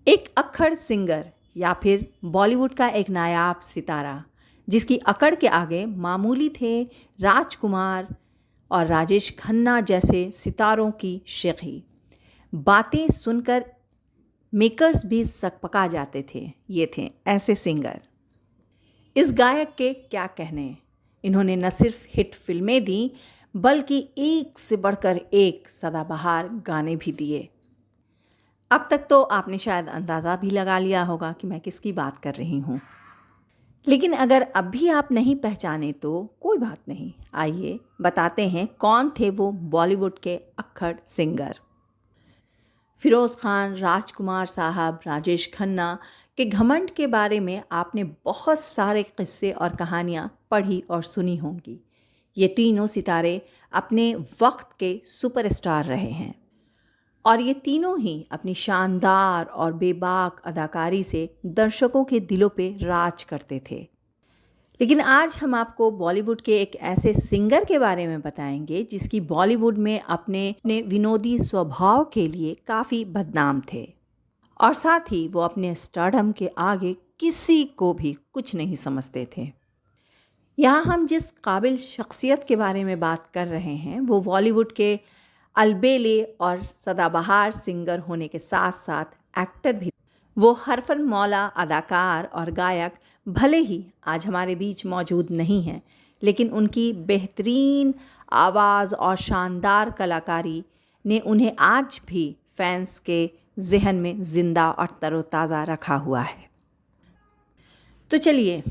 एक अक्खड़ सिंगर या फिर बॉलीवुड का एक नायाब सितारा जिसकी अकड़ के आगे मामूली थे राजकुमार और राजेश खन्ना जैसे सितारों की शेखी। बातें सुनकर मेकर्स भी सकपका जाते थे। ये थे ऐसे सिंगर। इस गायक के क्या कहने, इन्होंने न सिर्फ हिट फिल्में दी बल्कि एक से बढ़कर एक सदाबहार गाने भी दिए। अब तक तो आपने शायद अंदाज़ा भी लगा लिया होगा कि मैं किसकी बात कर रही हूँ, लेकिन अगर अब भी आप नहीं पहचाने तो कोई बात नहीं। आइए बताते हैं कौन थे वो बॉलीवुड के अक्खड़ सिंगर। फिरोज़ खान, राजकुमार साहब, राजेश खन्ना के घमंड के बारे में आपने बहुत सारे किस्से और कहानियाँ पढ़ी और सुनी होंगी। ये तीनों सितारे अपने वक्त के सुपरस्टार रहे हैं और ये तीनों ही अपनी शानदार और बेबाक अदाकारी से दर्शकों के दिलों पे राज करते थे। लेकिन आज हम आपको बॉलीवुड के एक ऐसे सिंगर के बारे में बताएंगे जिसकी बॉलीवुड में अपने विनोदी स्वभाव के लिए काफ़ी बदनाम थे और साथ ही वो अपने स्टारडम के आगे किसी को भी कुछ नहीं समझते थे। यहाँ हम जिस काबिल शख्सियत के बारे में बात कर रहे हैं वो बॉलीवुड के अलबेले और सदाबहार सिंगर होने के साथ साथ एक्टर भी। वो हरफन मौला अदाकार और गायक भले ही आज हमारे बीच मौजूद नहीं हैं, लेकिन उनकी बेहतरीन आवाज़ और शानदार कलाकारी ने उन्हें आज भी फैंस के जहन में ज़िंदा और तरोताज़ा रखा हुआ है। तो चलिए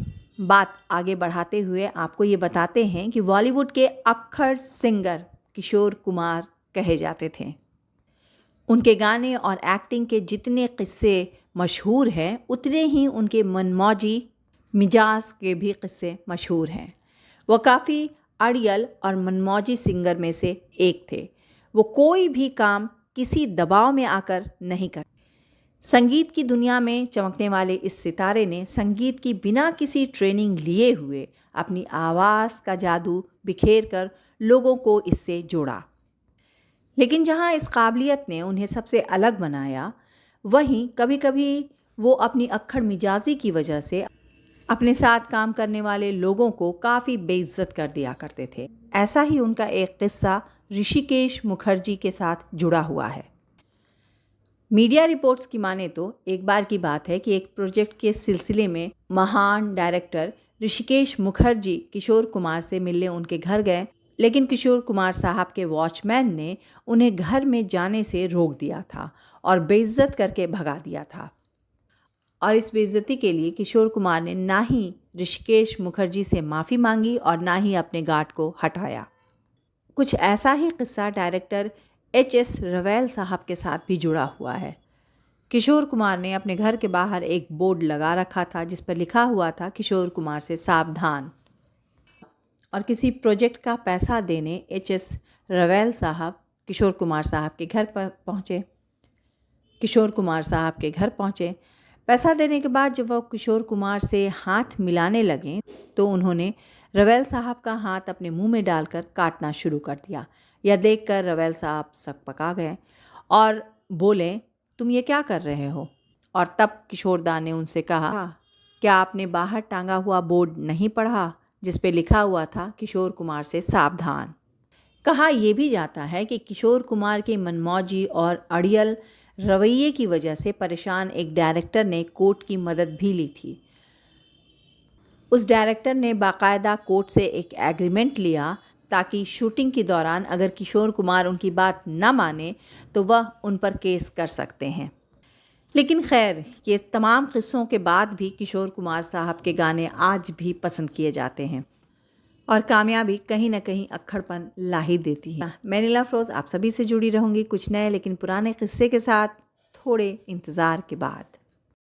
बात आगे बढ़ाते हुए आपको ये बताते हैं कि बॉलीवुड के अक्खड़ सिंगर किशोर कुमार कहे जाते थे। उनके गाने और एक्टिंग के जितने किस्से मशहूर हैं उतने ही उनके मनमौजी मिजाज के भी किस्से मशहूर हैं। वो काफ़ी अड़ियल और मनमौजी सिंगर में से एक थे। वो कोई भी काम किसी दबाव में आकर नहीं करते। संगीत की दुनिया में चमकने वाले इस सितारे ने संगीत की बिना किसी ट्रेनिंग लिए हुए अपनी आवाज़ का जादू बिखेर कर लोगों को इससे जोड़ा। लेकिन जहाँ इस काबिलियत ने उन्हें सबसे अलग बनाया, वहीं कभी कभी वो अपनी अक्खड़ मिजाजी की वजह से अपने साथ काम करने वाले लोगों को काफ़ी बेइज्जत कर दिया करते थे। ऐसा ही उनका एक किस्सा ऋषिकेश मुखर्जी के साथ जुड़ा हुआ है। मीडिया रिपोर्ट्स की माने तो एक बार की बात है कि एक प्रोजेक्ट के सिलसिले में महान डायरेक्टर ऋषिकेश मुखर्जी किशोर कुमार से मिलने उनके घर गए, लेकिन किशोर कुमार साहब के वॉचमैन ने उन्हें घर में जाने से रोक दिया था और बेइज्जत करके भगा दिया था। और इस बेइज्जती के लिए किशोर कुमार ने ना ही ऋषिकेश मुखर्जी से माफ़ी मांगी और ना ही अपने गार्ड को हटाया। कुछ ऐसा ही किस्सा डायरेक्टर एच.एस. रवैल साहब के साथ भी जुड़ा हुआ है। किशोर कुमार ने अपने घर के बाहर एक बोर्ड लगा रखा था जिस पर लिखा हुआ था किशोर कुमार से सावधान। और किसी प्रोजेक्ट का पैसा देने एच.एस. रवैल साहब किशोर कुमार साहब के घर पर पहुँचे। किशोर कुमार साहब के घर पहुँचे। पैसा देने के बाद जब वह किशोर कुमार से हाथ मिलाने लगे तो उन्होंने रवैल साहब का हाथ अपने मुंह में डालकर काटना शुरू कर दिया। यह देखकर रवैल साहब सकपका गए और बोले, तुम ये क्या कर रहे हो? और तब किशोरदा ने उनसे कहा, क्या आपने बाहर टांगा हुआ बोर्ड नहीं पढ़ा जिस पे लिखा हुआ था किशोर कुमार से सावधान? कहा यह भी जाता है कि किशोर कुमार के मनमौजी और अड़ियल रवैये की वजह से परेशान एक डायरेक्टर ने कोर्ट की मदद भी ली थी। उस डायरेक्टर ने बाकायदा कोर्ट से एक एग्रीमेंट लिया ताकि शूटिंग के दौरान अगर किशोर कुमार उनकी बात न माने तो वह उन पर केस कर सकते हैं। लेकिन खैर, ये तमाम किस्सों के बाद भी किशोर कुमार साहब के गाने आज भी पसंद किए जाते हैं और कामयाबी कहीं ना कहीं अक्खड़पन ला ही देती है। मैं नीला अफरोज़ आप सभी से जुड़ी रहूँगी कुछ नए लेकिन पुराने किस्से के साथ थोड़े इंतज़ार के बाद।